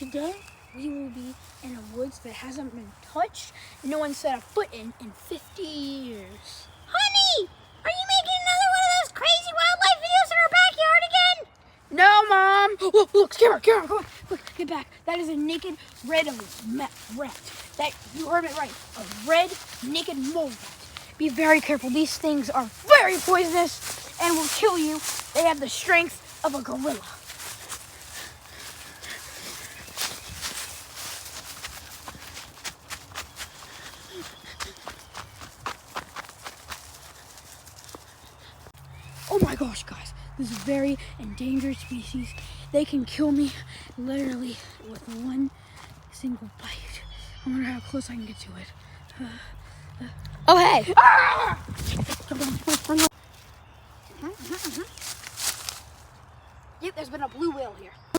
Today we will be in a woods that hasn't been touched. No one set a foot in 50 years. Honey, are you making another one of those crazy wildlife videos in our backyard again? No, Mom. Look, Kara, come on. Look, get back. That is a naked red rat. That, you heard it right. A red naked mole rat. Be very careful. These things are very poisonous and will kill you. They have the strength of a gorilla. Oh my gosh, guys, this is a very endangered species. They can kill me literally with one single bite. I wonder how close I can get to it. Oh, hey. Ah! Yep, there's been a blue whale here.